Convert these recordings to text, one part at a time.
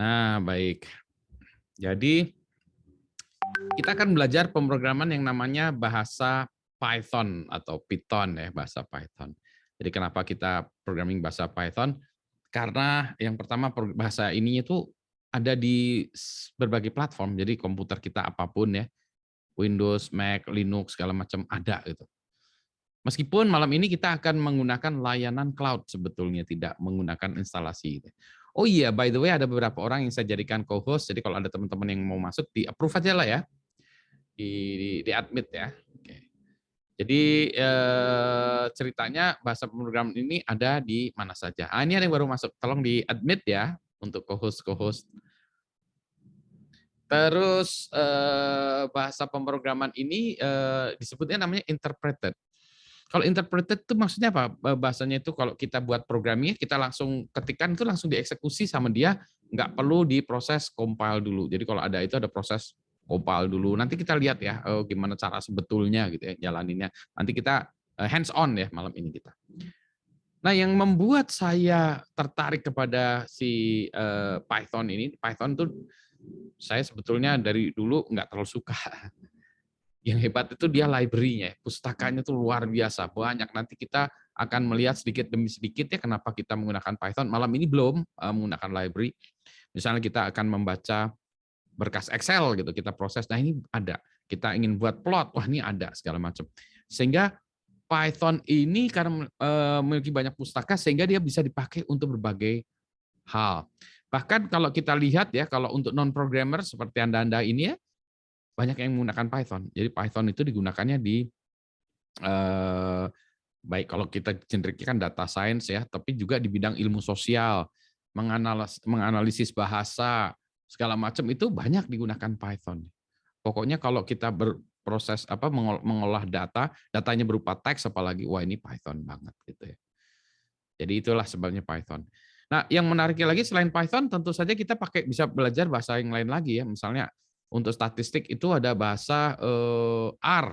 Nah, baik. Jadi kita akan belajar pemrograman yang namanya bahasa Python atau Python ya, bahasa Python. Jadi kenapa kita programming bahasa Python? Karena yang pertama bahasa ini itu ada di berbagai platform. Jadi komputer kita apapun ya, Windows, Mac, Linux segala macam ada gitu. Meskipun malam ini kita akan menggunakan layanan cloud sebetulnya, tidak menggunakan instalasi. Oh iya, by the way ada beberapa orang yang saya jadikan co-host, jadi kalau ada teman-teman yang mau masuk, di approve aja lah ya, di admit ya. Oke. Jadi ceritanya bahasa pemrograman ini ada di mana saja. Ini ada yang baru masuk, tolong di admit ya untuk co-host. Terus bahasa pemrograman ini disebutnya namanya interpreted. Kalau interpreted itu maksudnya apa? Bahasanya itu kalau kita buat programnya, kita langsung ketikkan itu langsung dieksekusi sama dia, nggak perlu diproses compile dulu. Jadi kalau ada proses compile dulu. Nanti kita lihat ya gimana cara sebetulnya gitu ya jalaninnya. Nanti kita hands on ya malam ini kita. Nah, yang membuat saya tertarik kepada si Python ini, Python tuh saya sebetulnya dari dulu nggak terlalu suka. Yang hebat itu dia library-nya, pustakanya itu luar biasa, banyak. Nanti kita akan melihat sedikit demi sedikit ya kenapa kita menggunakan Python. Malam ini belum menggunakan library. Misalnya kita akan membaca berkas Excel gitu, kita proses, nah ini ada. Kita ingin buat plot, wah ini ada, segala macam. Sehingga Python ini karena memiliki banyak pustaka, sehingga dia bisa dipakai untuk berbagai hal. Bahkan kalau kita lihat ya, kalau untuk non-programmer seperti Anda-Anda ini ya, banyak yang menggunakan Python. Jadi Python itu digunakannya di baik kalau kita cenderungnya kan data science ya, tapi juga di bidang ilmu sosial, menganalisis bahasa segala macam itu banyak digunakan Python. Pokoknya kalau kita berproses mengolah data, datanya berupa teks apalagi wah ini Python banget gitu ya. Jadi itulah sebabnya Python. Nah, yang menariknya lagi selain Python tentu saja kita bisa belajar bahasa yang lain lagi ya. Misalnya untuk statistik itu ada bahasa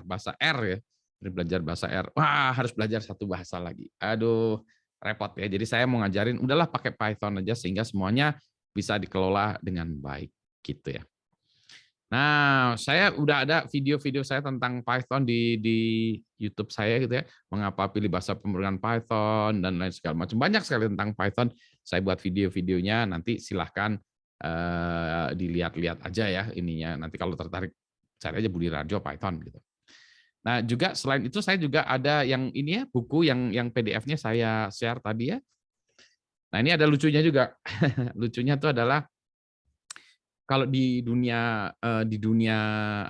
bahasa R ya. Belajar bahasa R. Wah, harus belajar satu bahasa lagi. Aduh, repot ya. Jadi saya mau ngajarin udahlah pakai Python aja sehingga semuanya bisa dikelola dengan baik gitu ya. Nah, saya udah ada video-video saya tentang Python di YouTube saya gitu ya. Mengapa pilih bahasa pemrograman Python dan lain segala macam. Banyak sekali tentang Python. Saya buat video-videonya. Nanti silahkan dilihat-lihat aja ya ininya. Nanti kalau tertarik cari aja Budi Rajo Python gitu. Nah, juga selain itu saya juga ada yang ini ya buku yang PDF-nya saya share tadi ya. Nah, ini ada lucunya juga. Lucunya itu adalah kalau di dunia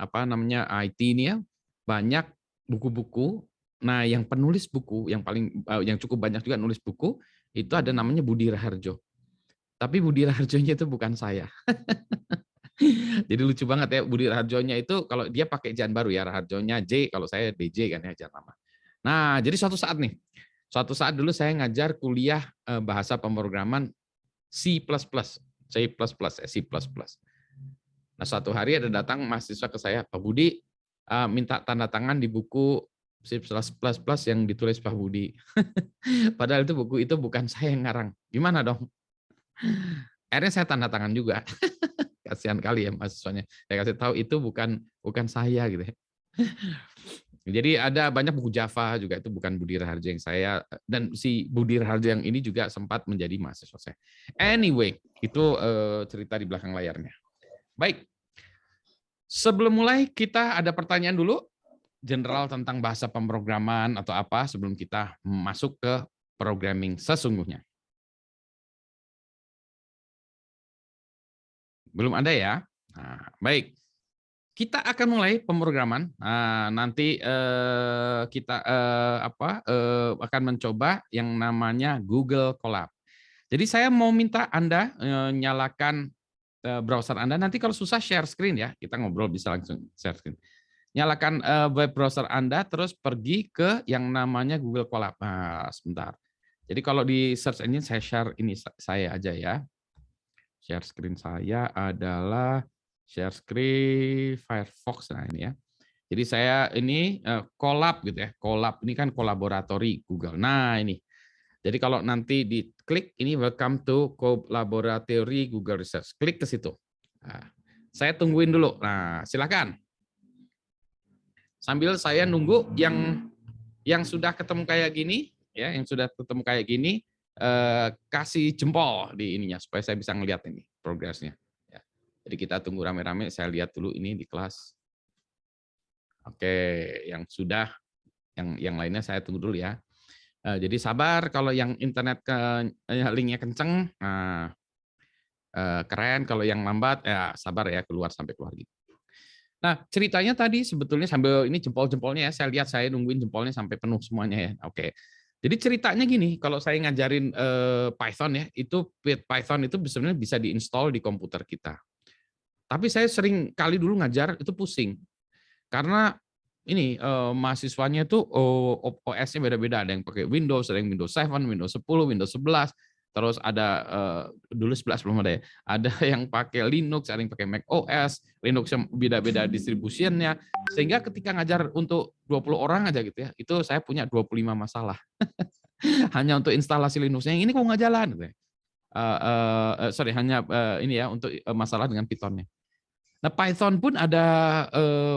apa namanya IT ini ya banyak buku-buku. Nah, yang penulis buku yang cukup banyak juga nulis buku itu ada namanya Budi Raharjo. Tapi Budi Raharjonya itu bukan saya. Jadi lucu banget ya Budi Raharjonya itu kalau dia pakai ejaan baru ya Raharjonya J, kalau saya DJ kan ya ejaan lama. Nah, jadi suatu saat dulu saya ngajar kuliah bahasa pemrograman C++, C++. Nah, suatu hari ada datang mahasiswa ke saya, Pak Budi, minta tanda tangan di buku C++ yang ditulis Pak Budi. Padahal itu buku itu bukan saya yang ngarang. Gimana dong? Akhirnya saya tanda tangan juga. Kasihan kali ya mahasiswanya. Saya kasih tahu itu bukan saya gitu ya. Jadi ada banyak buku Java juga itu bukan Budi Raharjo yang saya, dan si Budi Raharjo yang ini juga sempat menjadi mahasiswa saya. Anyway, itu cerita di belakang layarnya. Baik, sebelum mulai kita ada pertanyaan dulu, general tentang bahasa pemrograman atau apa sebelum kita masuk ke programming sesungguhnya. Belum ada ya? Nah, baik. Kita akan mulai pemrograman. Nah, nanti kita akan mencoba yang namanya Google Colab. Jadi saya mau minta Anda nyalakan browser Anda. Nanti kalau susah share screen ya. Kita ngobrol bisa langsung share screen. Nyalakan web browser Anda, terus pergi ke yang namanya Google Colab. Nah, sebentar. Jadi kalau di search engine saya share ini saya aja ya. Share screen saya adalah share screen Firefox. Nah ini ya. Jadi saya ini Colab gitu ya. Colab ini kan kolaboratori Google. Nah ini. Jadi kalau nanti diklik ini welcome to Laboratory Google Research, klik ke situ. Nah, saya tungguin dulu. Nah, silakan. Sambil saya nunggu yang sudah ketemu kayak gini, ya, yang sudah ketemu kayak gini, kasih jempol di ininya supaya saya bisa ngelihat ini progresnya. Ya. Jadi kita tunggu rame-rame. Saya lihat dulu ini di kelas. Oke, yang sudah, yang lainnya saya tunggu dulu ya. Jadi sabar kalau yang internet linknya kenceng, nah, keren. Kalau yang lambat, ya sabar ya, keluar sampai keluar gitu. Nah, ceritanya tadi sebetulnya sambil ini jempol-jempolnya ya, saya lihat saya nungguin jempolnya sampai penuh semuanya ya. Oke. Jadi ceritanya gini, kalau saya ngajarin Python ya, itu Python itu sebenarnya bisa diinstal di komputer kita. Tapi saya sering kali dulu ngajar itu pusing. Karena ini mahasiswanya itu OS-nya beda-beda, ada yang pakai Windows, ada yang Windows 7, Windows 10, Windows 11, terus ada dulu 11 belum ada ya. Ada yang pakai Linux, ada yang pakai Mac OS, Linux yang beda-beda distribusinya, sehingga ketika ngajar untuk 20 orang aja gitu ya, itu saya punya 25 masalah. Hanya untuk instalasi Linux-nya, yang ini kok nggak jalan gitu ya. Sorry, hanya ini ya untuk masalah dengan Python-nya. Nah, Python pun ada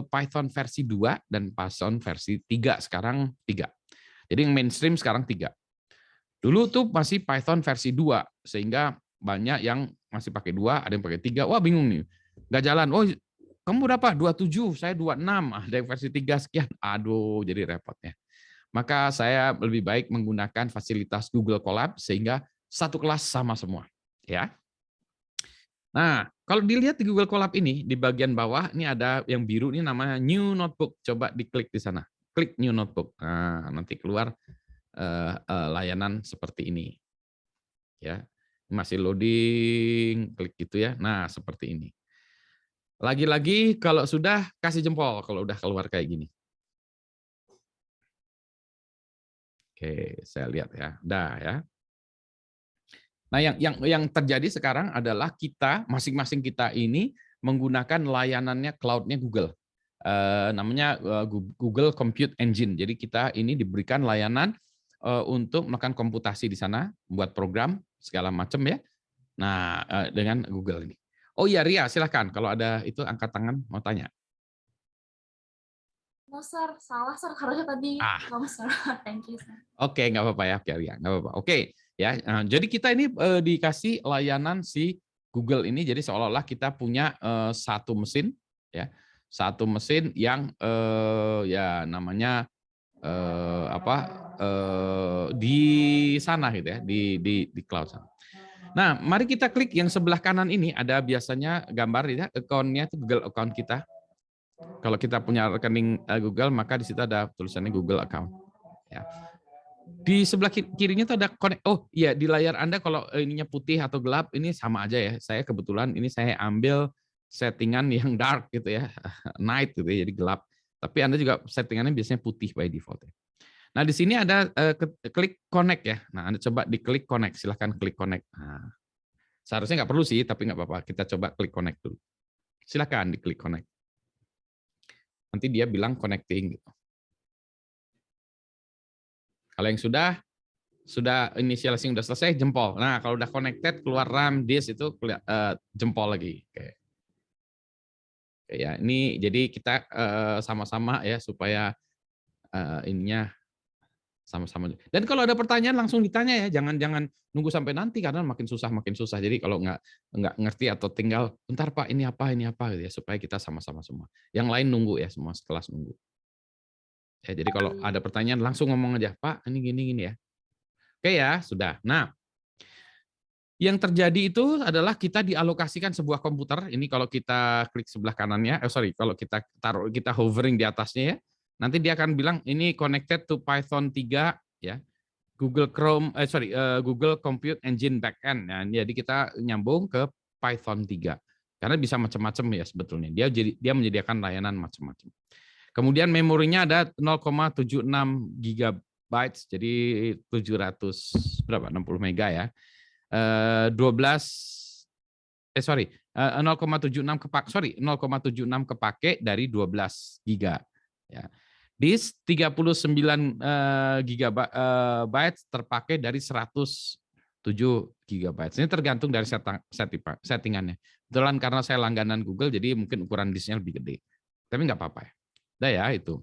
Python versi 2 dan Python versi 3, sekarang 3. Jadi yang mainstream sekarang 3. Dulu tuh masih Python versi 2, sehingga banyak yang masih pakai 2, ada yang pakai 3. Wah, bingung nih. Nggak jalan. Oh, kamu berapa? 27, saya 26. Ada yang versi 3 sekian. Aduh, jadi repotnya. Maka saya lebih baik menggunakan fasilitas Google Colab sehingga satu kelas sama semua. Ya. Nah, kalau dilihat di Google Colab ini, di bagian bawah ini ada yang biru, ini namanya New Notebook. Coba diklik di sana. Klik New Notebook. Nah, nanti keluar layanan seperti ini. Ya, masih loading, klik gitu ya. Nah, seperti ini. Lagi-lagi kalau sudah kasih jempol kalau udah keluar kayak gini. Oke, saya lihat ya. Dah ya. Nah, yang terjadi sekarang adalah kita masing-masing kita ini menggunakan layanannya cloud-nya Google. Namanya Google Compute Engine. Jadi kita ini diberikan layanan untuk melakukan komputasi di sana, buat program segala macam ya. Nah, dengan Google ini. Oh iya, Ria, silahkan. Kalau ada itu angkat tangan mau tanya. No, sir. Salah, sir. Harusnya tadi wrong, sir. Thank you, sir. Oke, nggak apa-apa ya, Ria. Nggak apa-apa. Oke, ya. Nah, jadi kita ini dikasih layanan si Google ini, jadi seolah-olah kita punya satu mesin, ya, satu mesin yang ya namanya di sana gitu ya, di cloud sana. Nah, mari kita klik yang sebelah kanan ini, ada biasanya gambar ya, account-nya itu Google account kita. Kalau kita punya rekening Google, maka di situ ada tulisannya Google account. Ya. Di sebelah kirinya tuh ada connect. Oh iya, di layar Anda kalau ininya putih atau gelap, ini sama aja ya. Saya kebetulan ini saya ambil settingan yang dark gitu ya, night gitu ya, jadi gelap. Tapi Anda juga settingannya biasanya putih by default ya. Nah, di sini ada klik connect ya. Nah, Anda coba diklik connect, silahkan klik connect. Nah, seharusnya nggak perlu sih, tapi nggak apa-apa. Kita coba klik connect dulu. Silahkan diklik connect. Nanti dia bilang connecting gitu. Kalau yang sudah inisialisasi sudah selesai, jempol. Nah, kalau udah connected, keluar RAM, disk itu jempol lagi. Oke. Ya, ini jadi kita sama-sama ya supaya ininya sama-sama. Dan kalau ada pertanyaan langsung ditanya ya, jangan nunggu sampai nanti karena makin susah. Jadi kalau nggak ngerti atau tinggal, bentar Pak, ini apa gitu ya, supaya kita sama-sama semua. Yang lain nunggu ya, semua sekelas nunggu. Ya, jadi kalau ada pertanyaan langsung ngomong aja, Pak, ini gini ya. Oke ya, sudah. Nah, yang terjadi itu adalah kita dialokasikan sebuah komputer. Ini kalau kita klik sebelah kanannya, kalau kita hovering di atasnya ya, nanti dia akan bilang ini connected to Python 3 ya. Google Compute Engine Backend. Nah, jadi kita nyambung ke Python 3. Karena bisa macam-macam ya sebetulnya. Dia menyediakan layanan macam-macam. Kemudian memorinya ada 0,76 GB, jadi 60 mega ya. 0,76 kepake dari 12 giga ya. Disk 39 GB terpakai dari 107 GB. Ini tergantung dari settingannya. Kebetulan karena saya langganan Google, jadi mungkin ukuran disknya lebih gede. Tapi nggak apa-apa ya. Udah ya itu.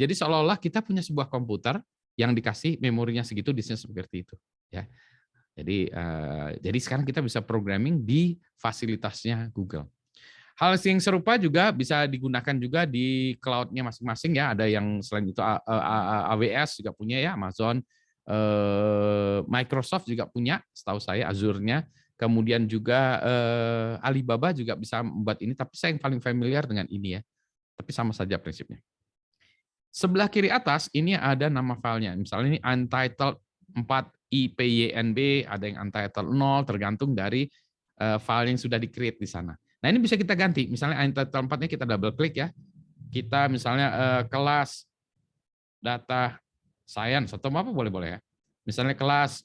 Jadi seolah-olah kita punya sebuah komputer yang dikasih memorinya segitu, disknya seperti itu. Ya. Jadi sekarang kita bisa programming di fasilitasnya Google. Hal yang serupa juga bisa digunakan juga di cloud-nya masing-masing ya. Ada yang selain itu AWS juga punya ya, Amazon, Microsoft juga punya, setahu saya Azure-nya. Kemudian juga Alibaba juga bisa membuat ini, tapi saya yang paling familiar dengan ini ya. Tapi sama saja prinsipnya. Sebelah kiri atas ini ada nama filenya. Misalnya ini untitled 4 IPYNB, ada yang untitled 0, tergantung dari file yang sudah di-create di sana. Nah, ini bisa kita ganti. Misalnya untitled 4-nya kita double klik ya. Kita misalnya kelas data science atau apa boleh-boleh ya. Misalnya kelas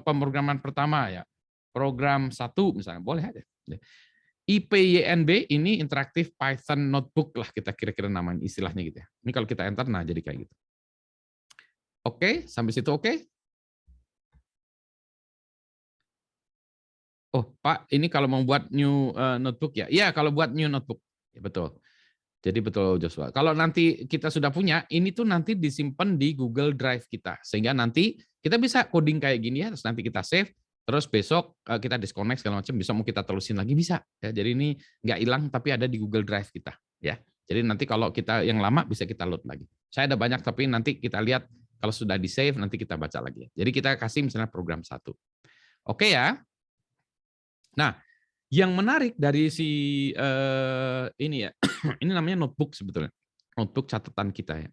pemrograman pertama ya. Program 1 misalnya, boleh aja. IPYNB ini Interactive Python Notebook lah kita kira-kira namanya, istilahnya gitu ya. Ini kalau kita enter, nah jadi kayak gitu. Oke, sampai situ oke? Oh, Pak, ini kalau mau buat new notebook ya? Iya, kalau buat new notebook. Ya, betul. Jadi betul Joshua. Kalau nanti kita sudah punya, ini tuh nanti disimpan di Google Drive kita. Sehingga nanti kita bisa coding kayak gini ya, terus nanti kita save, terus besok kita disconnect segala macam, bisa mau kita terusin lagi bisa. Ya, jadi ini nggak hilang tapi ada di Google Drive kita. Ya. Jadi nanti kalau kita yang lama bisa kita load lagi. Saya ada banyak tapi nanti kita lihat kalau sudah di save nanti kita baca lagi. Jadi kita kasih misalnya program 1. Oke ya. Nah, yang menarik dari ini ya, ini namanya notebook sebetulnya, notebook catatan kita ya.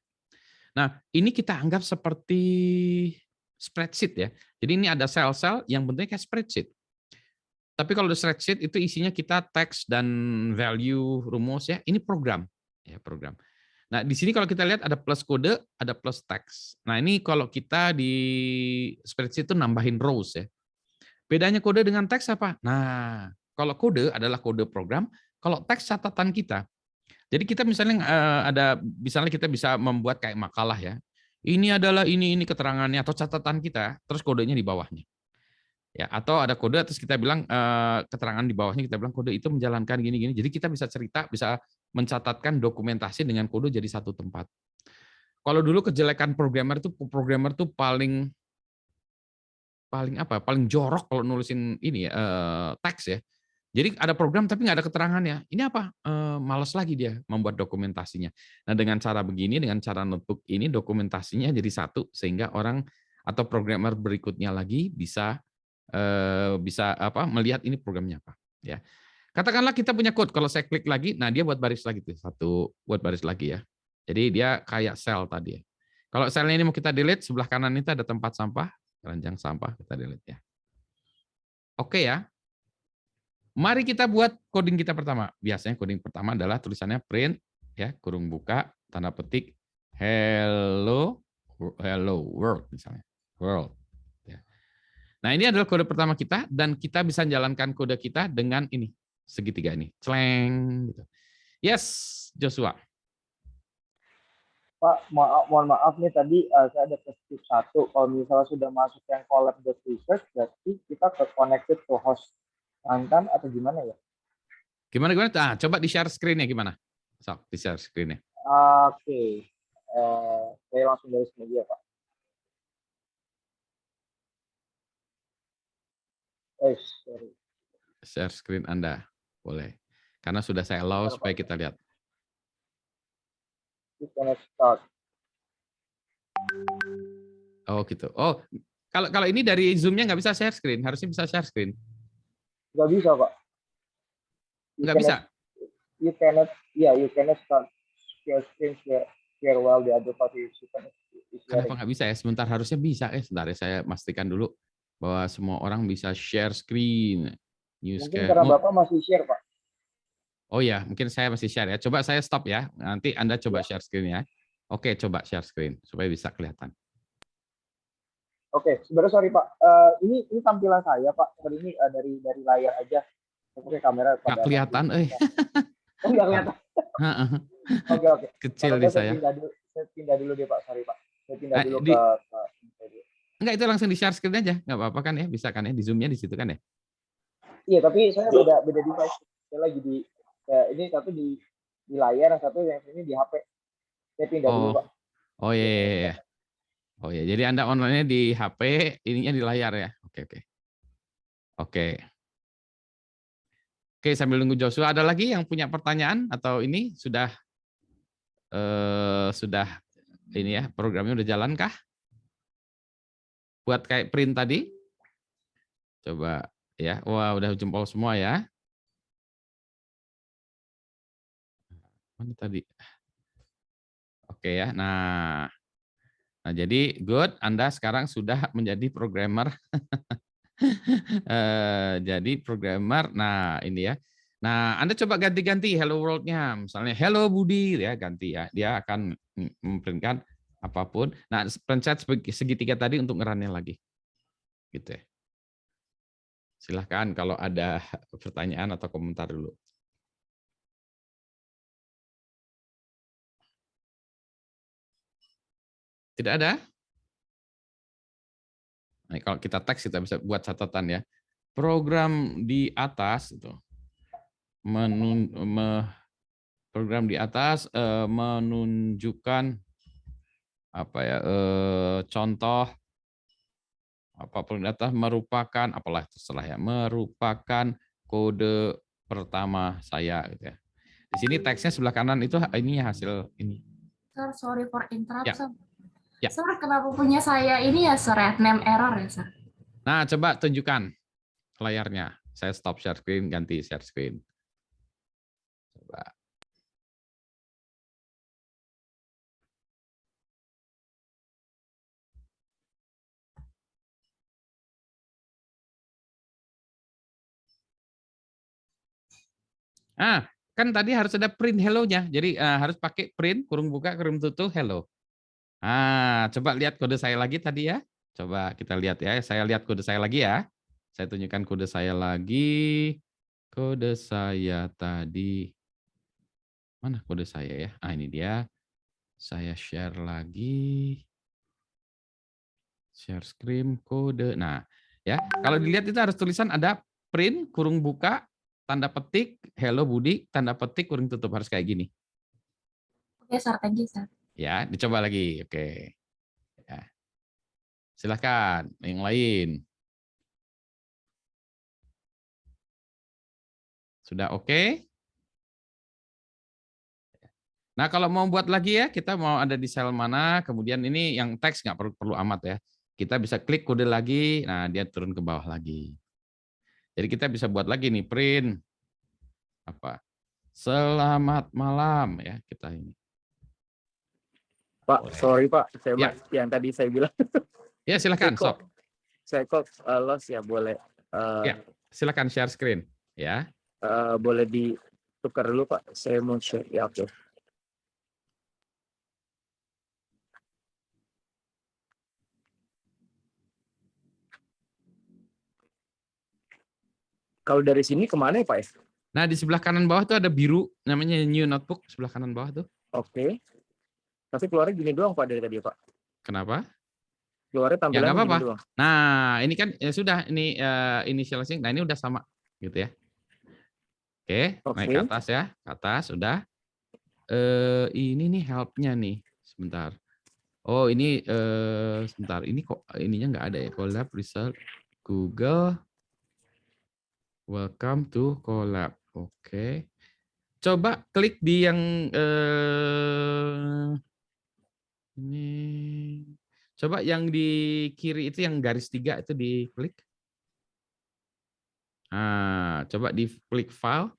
Nah, ini kita anggap seperti spreadsheet ya. Jadi ini ada sel-sel yang bentuknya kayak spreadsheet. Tapi kalau di spreadsheet itu isinya kita teks dan value, rumus ya. Ini program, ya program. Nah, di sini kalau kita lihat ada plus kode, ada plus teks. Nah, ini kalau kita di spreadsheet itu nambahin rows ya. Bedanya kode dengan teks apa? Nah, kalau kode adalah kode program, kalau teks catatan kita. Jadi kita misalnya misalnya kita bisa membuat kayak makalah ya. Ini adalah ini keterangannya atau catatan kita, terus kodenya di bawahnya. Ya, atau ada kode terus kita bilang keterangan di bawahnya kita bilang kode itu menjalankan gini-gini. Jadi kita bisa cerita, bisa mencatatkan dokumentasi dengan kode jadi satu tempat. Kalau dulu kejelekan programmer tuh paling jorok kalau nulisin ini ya, teks ya. Jadi ada program tapi nggak ada keterangannya. Ini apa? Malas lagi dia membuat dokumentasinya. Nah dengan cara begini, dengan cara notebook ini dokumentasinya jadi satu sehingga orang atau programmer berikutnya lagi bisa melihat ini programnya apa. Ya. Katakanlah kita punya code. Kalau saya klik lagi, nah dia buat baris lagi tuh buat baris lagi ya. Jadi dia kayak sel tadi ya. Kalau selnya ini mau kita delete, sebelah kanan itu ada tempat sampah. Keranjang sampah kita delete ya. Oke ya. Mari kita buat coding kita pertama. Biasanya coding pertama adalah tulisannya print ya, kurung buka, tanda petik hello world misalnya. World ya. Nah, ini adalah kode pertama kita dan kita bisa jalankan kode kita dengan ini, segitiga ini. Cleng gitu. Yes, Joshua. Pak, mohon maaf nih tadi saya ada skip 1. Kalau misalnya sudah masuk yang collab.research, berarti kita connected to host mantan atau gimana ya? Gimana? Ah, coba di share screen-nya gimana? Di share screen-nya. Oke. Saya langsung dari sini ya, Pak. Sorry. Share screen Anda, boleh. Karena sudah saya allow supaya kita lihat. Start. Oh gitu. Oh, kalau ini dari Zoom-nya nggak bisa share screen, harusnya bisa share screen. Nggak bisa, Pak. Nggak bisa? You cannot start share screen share while the other party is Kenapa nggak bisa ya? Sebentar, harusnya bisa. Sebentar ya, saya pastikan dulu bahwa semua orang bisa share screen. Mungkin karena Bapak masih share, Pak. Oh ya, mungkin saya masih share ya. Coba saya stop ya. Nanti Anda coba share screen ya. Oke, coba share screen supaya bisa kelihatan. Oke, sebenarnya sorry Pak. Ini tampilan saya Pak. Ini dari layar aja. Oke, kamera nggak kelihatan. Oh, nggak kelihatan. Oke. Kecil di saya. Saya pindah dulu deh Pak, sorry Pak. Saya pindah dulu Enggak, itu langsung di share screen aja, nggak apa-apa kan ya, bisa kan ya, di zoom-nya di situ kan ya? Iya, tapi saya beda device. Saya lagi ini satu di layar, satu yang ini di HP. Saya pindah dulu Pak. Oh iya. Oh ya, jadi Anda online-nya di HP, ininya di layar ya. Oke. Oke, sambil nunggu Joshua, ada lagi yang punya pertanyaan atau ini sudah ini ya, programnya udah jalan kah? Buat kayak print tadi? Coba ya. Wah, udah jempol semua ya. Mana tadi? Oke ya. Nah, jadi good, Anda sekarang sudah menjadi programmer. Jadi programmer. Nah, ini ya. Nah, Anda coba ganti-ganti hello world-nya. Misalnya hello Budi ya, ganti ya. Dia akan memprintkan apapun. Nah, pencet segitiga tadi untuk ngerunnya lagi. Gitu ya. Silahkan kalau ada pertanyaan atau komentar dulu. Tidak ada? Nah, kalau kita teks kita bisa buat catatan ya. Program di atas itu program di atas menunjukkan apa ya, contoh apapun data merupakan apalah terserah ya, merupakan kode pertama saya gitu ya. Di sini teksnya sebelah kanan itu ini hasil ini. Sir, sorry for interrupt, Ya. Sir. Ya. Sir, kenapa punya saya ini ya, Sir, name error ya, Sir? Nah, coba tunjukkan layarnya. Saya stop share screen, ganti share screen. Coba. Kan tadi harus ada print hello-nya. Jadi harus pakai print, kurung buka, kurung tutup, hello. Coba lihat kode saya lagi tadi ya. Coba kita lihat ya. Saya lihat kode saya lagi ya. Saya tunjukkan kode saya lagi. Kode saya tadi. Mana kode saya ya? Ini dia. Saya share lagi. Share screen kode. Nah, ya. Kalau dilihat itu harus tulisan ada print, kurung buka, tanda petik, hello Budi, tanda petik, kurung tutup. Harus kayak gini. Oke, Sir. Thank you, Sir. Ya, dicoba lagi. Oke. Ya. Silahkan, yang lain. Sudah oke? Nah, kalau mau buat lagi ya, kita mau ada di sel mana, kemudian ini yang teks nggak perlu amat ya. Kita bisa klik kode lagi, nah dia turun ke bawah lagi. Jadi kita bisa buat lagi nih, print. Apa? Selamat malam ya, kita ini. Pak, sorry Pak, saya yang tadi saya bilang. Ya, silakan, Sob. Saya kok lost ya, boleh. Ya, silakan share screen ya. Boleh ditukar dulu Pak, saya mau share ya, oke. Kalau dari sini kemana ya Pak? Nah, di sebelah kanan bawah tuh ada biru, namanya New Notebook, sebelah kanan bawah tuh. Oke. Tapi keluarnya gini doang Pak dari tadi Pak. Kenapa? Keluarnya tampilannya ya, gini doang. Nah, ini kan ya sudah, ini initializing, nah ini udah sama gitu ya. Oke, naik ke atas ya, ke atas udah. Ini nih help-nya nih, sebentar. Oh ini sebentar, ini kok ininya nggak ada ya, Colab result Google. Welcome to Colab. Oke. Coba klik di yang ini. Coba yang di kiri itu yang garis 3 itu diklik. Coba di klik file.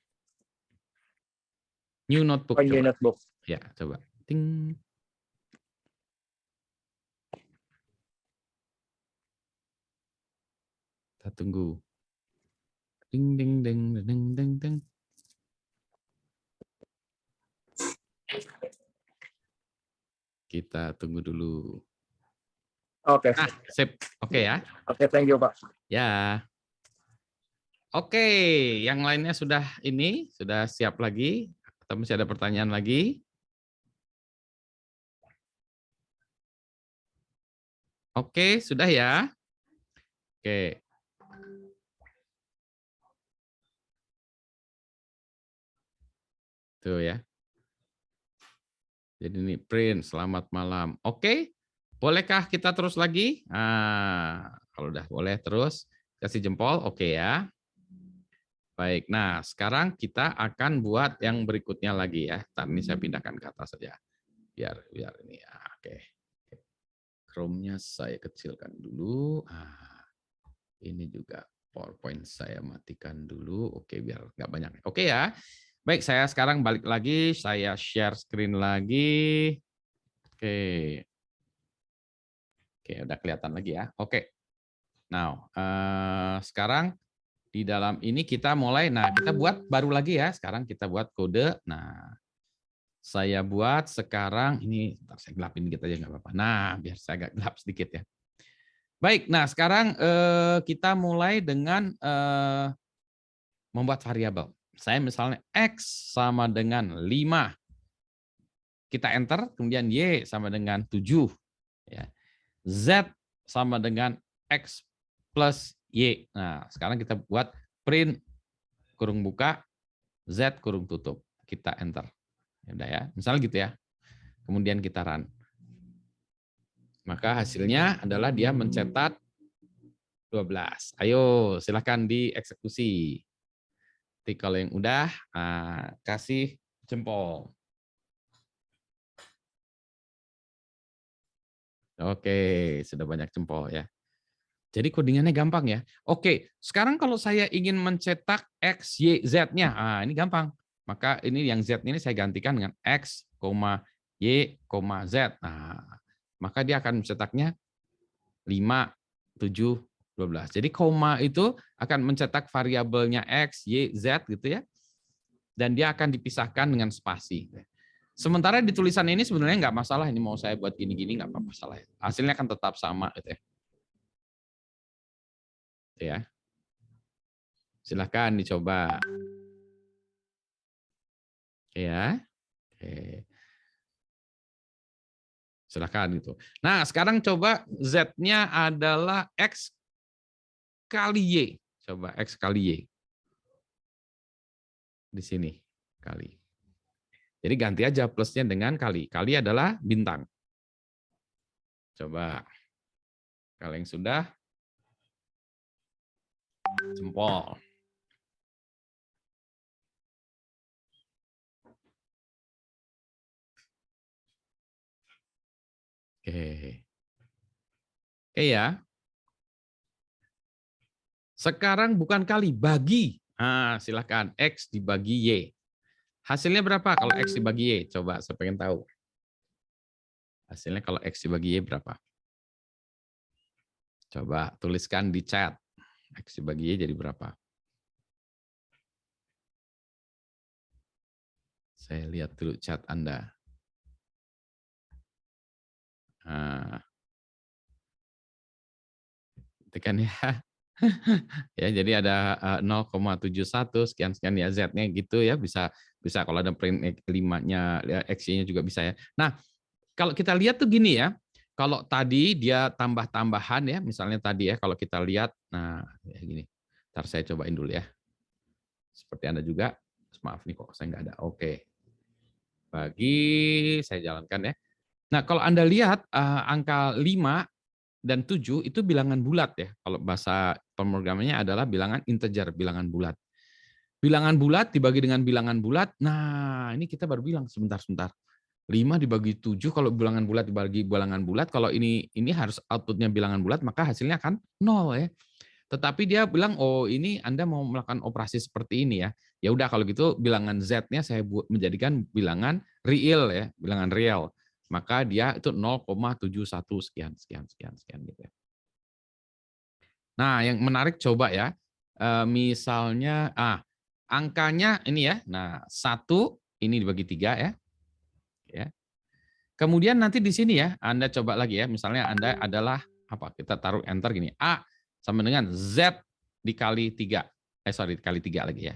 New notebook. New notebook. Ya, coba. Ting. Kita tunggu. Ding ding ding ding ding ding. Kita tunggu dulu. Oke. Sip. Oke ya. Oke, thank you Pak. Ya. Oke, yang lainnya sudah siap lagi? Atau masih ada pertanyaan lagi? Oke, sudah ya? Oke. Tuh ya. Jadi ini print, selamat malam. Oke, bolehkah kita terus lagi? Nah, kalau udah boleh terus, kasih jempol, oke ya. Baik, nah sekarang kita akan buat yang berikutnya lagi ya. Ntar ini saya pindahkan ke atas saja. Biar ini ya, oke. Chrome-nya saya kecilkan dulu. Ini juga PowerPoint saya matikan dulu. Oke, biar nggak banyak. Oke ya. Baik, saya sekarang balik lagi. Saya share screen lagi. Oke. Oke, udah kelihatan lagi ya. Oke. Now, sekarang di dalam ini kita mulai. Nah, kita buat baru lagi ya. Sekarang kita buat kode. Nah, saya buat sekarang ini. Bentar, saya gelapin dikit aja nggak apa-apa. Nah, biar saya agak gelap sedikit ya. Baik, nah sekarang kita mulai dengan membuat variabel. Saya misalnya X sama dengan 5. Kita enter, kemudian Y sama dengan 7. Ya. Z sama dengan X plus Y. Nah, sekarang kita buat print kurung buka, Z kurung tutup. Kita enter. Ya udah ya, misalnya gitu ya. Kemudian kita run. Maka hasilnya adalah dia mencetak 12. Ayo, silakan dieksekusi. Nanti kalau yang udah, kasih jempol. Oke, sudah banyak jempol ya. Jadi codingannya gampang ya. Oke, sekarang kalau saya ingin mencetak X, Y, Z-nya, ini gampang. Maka ini yang Z ini saya gantikan dengan X, Y, Z. Nah, maka dia akan mencetaknya 5, 7, 12. Jadi koma itu akan mencetak variabelnya X, Y, Z gitu ya. Dan dia akan dipisahkan dengan spasi. Sementara di tulisan ini sebenarnya nggak masalah, ini mau saya buat gini-gini nggak apa-apa masalah. Hasilnya kan tetap sama gitu ya. Ya. Silahkan dicoba. Ya. Oke. Silahkan gitu. Nah, sekarang coba Z-nya adalah X kali Y. Coba X kali Y. Di sini kali. Jadi ganti aja plusnya dengan kali. Kali adalah bintang. Coba. Kalau yang sudah, jempol. Oke. Oke ya. Sekarang bukan kali, bagi. Silakan X dibagi Y. Hasilnya berapa kalau X dibagi Y? Coba saya pengen tahu. Hasilnya kalau X dibagi Y berapa? Coba tuliskan di chat. X dibagi Y jadi berapa? Saya lihat dulu chat Anda. Tekan ya. Ya, jadi ada 0,71 sekian-sekian ya Z-nya gitu ya, bisa kalau ada print 5-nya ya, X-nya juga bisa ya. Nah, kalau kita lihat tuh gini ya, kalau tadi dia tambah-tambahan ya, misalnya tadi ya kalau kita lihat, nah ya gini. Ntar saya cobain dulu ya. Seperti Anda juga, maaf nih kok saya nggak ada. Oke. Bagi saya jalankan ya. Nah, kalau Anda lihat angka 5 dan 7 itu bilangan bulat ya. Kalau bahasa pemrogramannya adalah bilangan integer, bilangan bulat. Bilangan bulat dibagi dengan bilangan bulat. Nah, ini kita baru bilang sebentar. 5 dibagi 7 kalau bilangan bulat dibagi bilangan bulat, kalau ini harus outputnya bilangan bulat, maka hasilnya akan 0 ya. Tetapi dia bilang, oh ini Anda mau melakukan operasi seperti ini ya. Ya udah kalau gitu bilangan Z-nya saya menjadikan bilangan real ya, bilangan real. Maka dia itu 0,71 sekian gitu ya. Nah, yang menarik coba ya, misalnya, angkanya ini ya, nah 1 ini dibagi 3 ya. Kemudian nanti di sini ya, Anda coba lagi ya, misalnya Anda adalah, apa, kita taruh enter gini, A sama dengan Z dikali 3, dikali 3 lagi ya.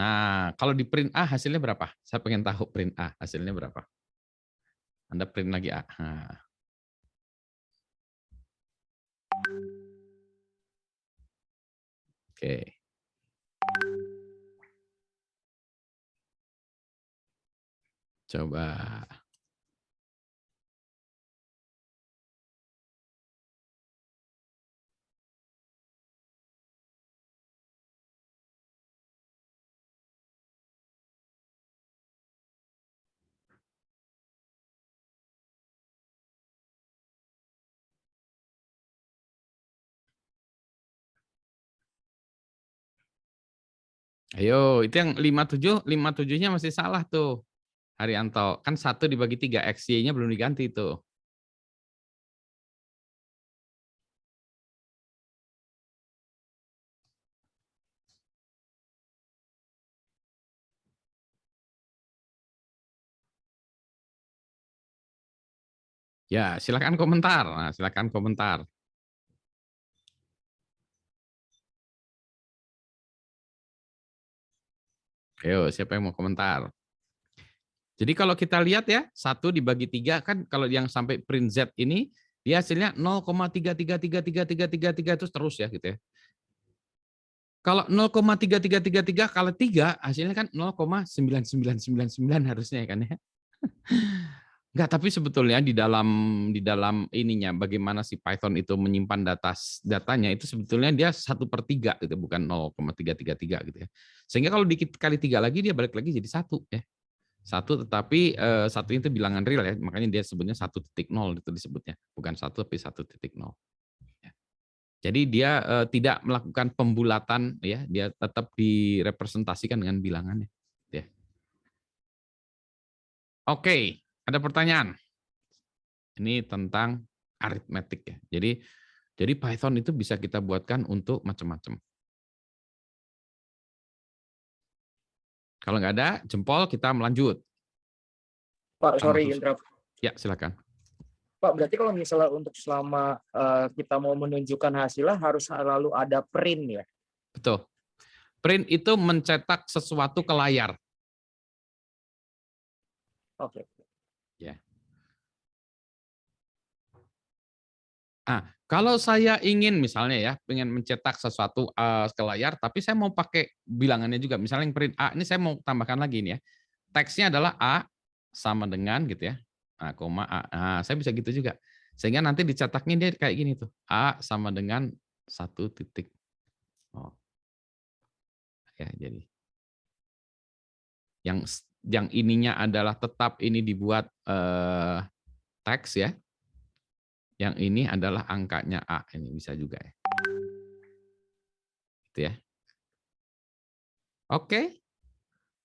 Nah, kalau di print A hasilnya berapa? Saya pengen tahu print A hasilnya berapa. Anda print lagi A. Nah. Oke. Coba. Ayo, itu yang 57-nya masih salah tuh, Haryanto. Kan 1 dibagi 3, XY-nya belum diganti tuh. Ya, silakan komentar. Nah, silakan komentar. Ayo, siapa yang mau komentar? Jadi kalau kita lihat ya, 1 dibagi 3 kan kalau yang sampai print Z ini, dia hasilnya 0,3333333 terus ya gitu ya. Kalau 0,3333 kali 3 hasilnya kan 0,9999 harusnya kan ya. Enggak, tapi sebetulnya di dalam ininya bagaimana si Python itu menyimpan datanya itu sebetulnya dia 1/3 gitu, bukan 0,333 gitu ya. Sehingga kalau dikali 3 lagi dia balik lagi jadi 1 ya. 1 tetapi 1 itu bilangan real ya, makanya dia sebutnya 1.0 itu disebutnya, bukan 1 tapi 1.0. Ya. Jadi dia tidak melakukan pembulatan ya, dia tetap direpresentasikan dengan bilangannya ya. Oke, ada pertanyaan. Ini tentang aritmetik ya. Jadi Python itu bisa kita buatkan untuk macam-macam. Kalau nggak ada jempol kita melanjut. Pak, sorry interrupt. Ya, silakan. Pak, berarti kalau misalnya untuk selama kita mau menunjukkan hasilnya harus selalu ada print ya? Betul. Print itu mencetak sesuatu ke layar. Oke. Ya. Nah, kalau saya ingin misalnya ya, pengen mencetak sesuatu ke layar, tapi saya mau pakai bilangannya juga. Misalnya yang print A, ini saya mau tambahkan lagi ini ya. Teksnya adalah A sama dengan gitu ya, A, koma A. Nah, saya bisa gitu juga. Sehingga nanti dicetaknya dia kayak gini tuh, A sama dengan 1 titik. Oh. Ya, jadi yang ininya adalah tetap ini dibuat teks ya. Yang ini adalah angkanya A, ini bisa juga ya. Gitu ya. Oke.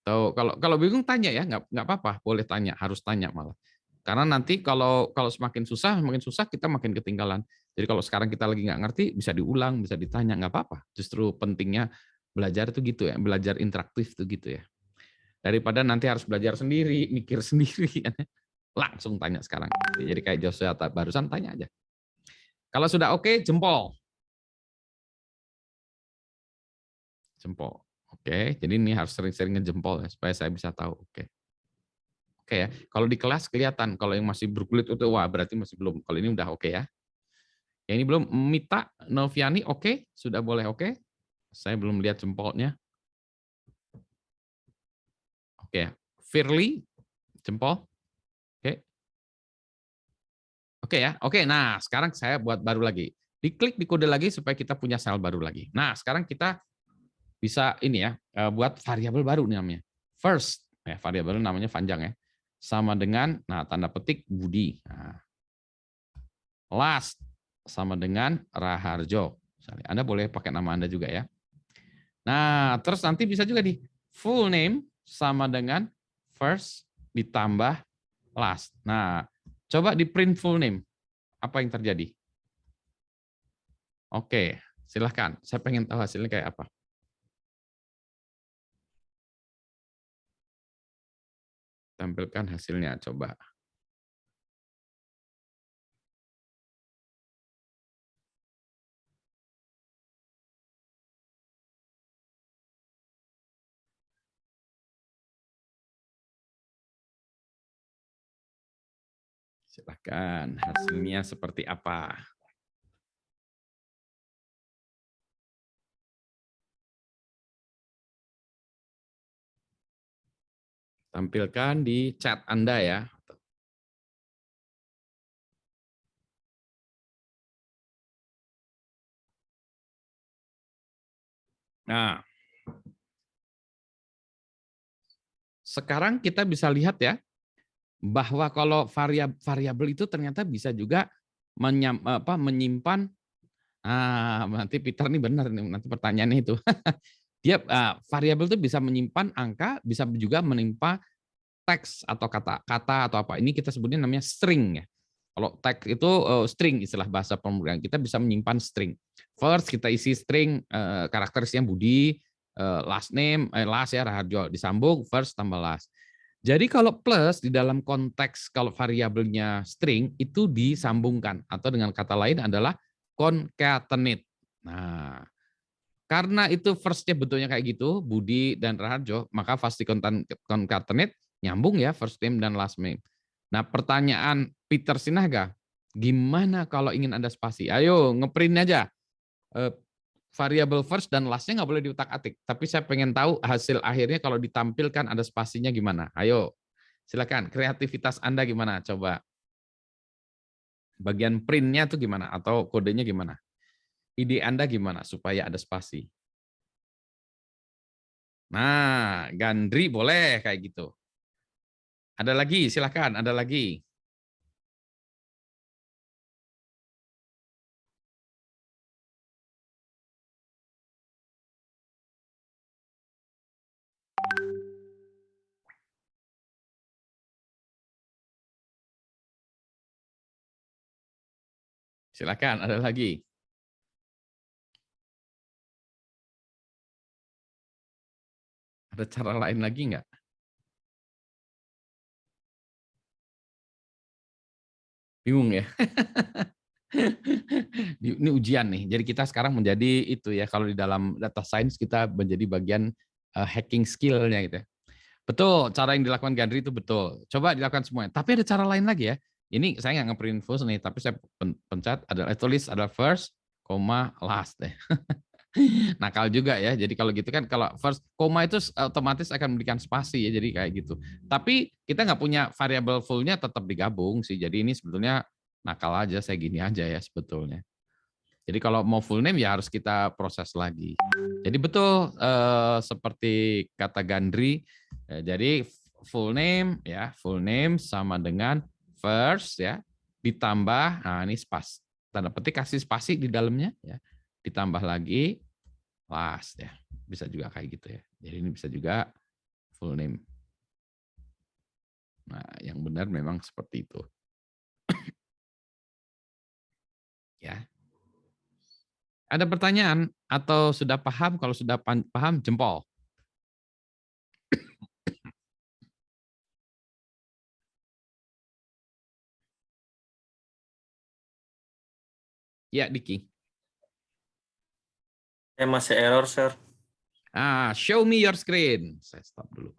Tuh, kalau bingung tanya ya, nggak apa-apa, boleh tanya, harus tanya malah. Karena nanti kalau semakin susah kita makin ketinggalan. Jadi kalau sekarang kita lagi nggak ngerti, bisa diulang, bisa ditanya, nggak apa-apa. Justru pentingnya belajar itu gitu ya, belajar interaktif itu gitu ya. Daripada nanti harus belajar sendiri, mikir sendiri, langsung tanya sekarang. Jadi kayak Joshua barusan tanya aja. Kalau sudah oke, jempol. Jempol. Oke, jadi ini harus sering-sering ngejempol ya, supaya saya bisa tahu. Oke. Oke ya. Kalau di kelas kelihatan, kalau yang masih berkulit itu wah berarti masih belum. Kalau ini udah oke ya. Yang ini belum. Mita Noviani oke, sudah boleh oke. Saya belum lihat jempolnya. Oke. Firly jempol. Oke. Oke ya. Oke, nah sekarang saya buat baru lagi. Diklik di kode lagi supaya kita punya sel baru lagi. Nah, sekarang kita bisa ini ya, buat variabel baru namanya. First, ya variabel namanya panjang ya. Sama dengan nah tanda petik Budi. Nah, last sama dengan Raharjo. Misalnya. Anda boleh pakai nama Anda juga ya. Nah, terus nanti bisa juga di full name sama dengan first ditambah last. Nah, coba di print full name. Apa yang terjadi? Oke, silahkan. Saya pengen tahu hasilnya kayak apa. Tampilkan hasilnya, coba. Silahkan, hasilnya seperti apa? Tampilkan di chat Anda ya. Nah, sekarang kita bisa lihat ya, bahwa kalau variabel itu ternyata bisa juga menyimpan, nanti Peter nih benar nih, nanti pertanyaannya itu. Dia variabel itu bisa menyimpan angka, bisa juga menimpa teks atau kata atau apa. Ini kita sebutnya namanya string ya. Kalau tag itu string, istilah bahasa pemrograman, kita bisa menyimpan string. First kita isi string karakteristiknya Budi, last name, last ya Raharjo, disambung first tambah last. Jadi kalau plus di dalam konteks kalau variabelnya string itu disambungkan, atau dengan kata lain adalah concatenate. Nah, karena itu first-nya bentuknya kayak gitu, Budi dan Raharjo, maka pasti concatenate, nyambung ya first name dan last name. Nah, pertanyaan Peter Sinaga, gimana kalau ingin ada spasi? Ayo ngeprint aja. Variable first dan last-nya nggak boleh diutak-atik. Tapi saya pengen tahu hasil akhirnya kalau ditampilkan ada spasinya gimana. Ayo, silakan. Kreativitas Anda gimana? Coba. Bagian print-nya tuh gimana? Atau kodenya gimana? Ide Anda gimana supaya ada spasi? Nah, Gandri boleh kayak gitu. Ada lagi, silakan. Ada lagi. Silakan, ada lagi. Ada cara lain lagi nggak? Bingung ya? Ini ujian nih. Jadi kita sekarang menjadi itu ya, kalau di dalam data science kita menjadi bagian hacking skill-nya gitu ya. Betul, cara yang dilakukan Gandri itu betul. Coba dilakukan semuanya. Tapi ada cara lain lagi ya. Ini saya nggak nge-print first nih, tapi saya pencet ada tulis ada first, last deh. Nakal juga ya. Jadi kalau gitu kan, kalau first koma itu otomatis akan memberikan spasi ya. Jadi kayak gitu. Tapi kita nggak punya variabel full-nya, tetap digabung sih. Jadi ini sebetulnya nakal aja, saya gini aja ya sebetulnya. Jadi kalau mau full name ya harus kita proses lagi. Jadi betul seperti kata Gandri. Jadi full name ya, full name sama dengan first ya, ditambah, nah ini spas, tanda petik kasih spasi di dalamnya ya, ditambah lagi last ya, bisa juga kayak gitu ya. Jadi ini bisa juga full name. Nah yang benar memang seperti itu. Ya. Ada pertanyaan atau sudah paham? Kalau sudah paham jempol. Ya, Diki. Saya masih error, Sir. Show me your screen. Saya stop dulu.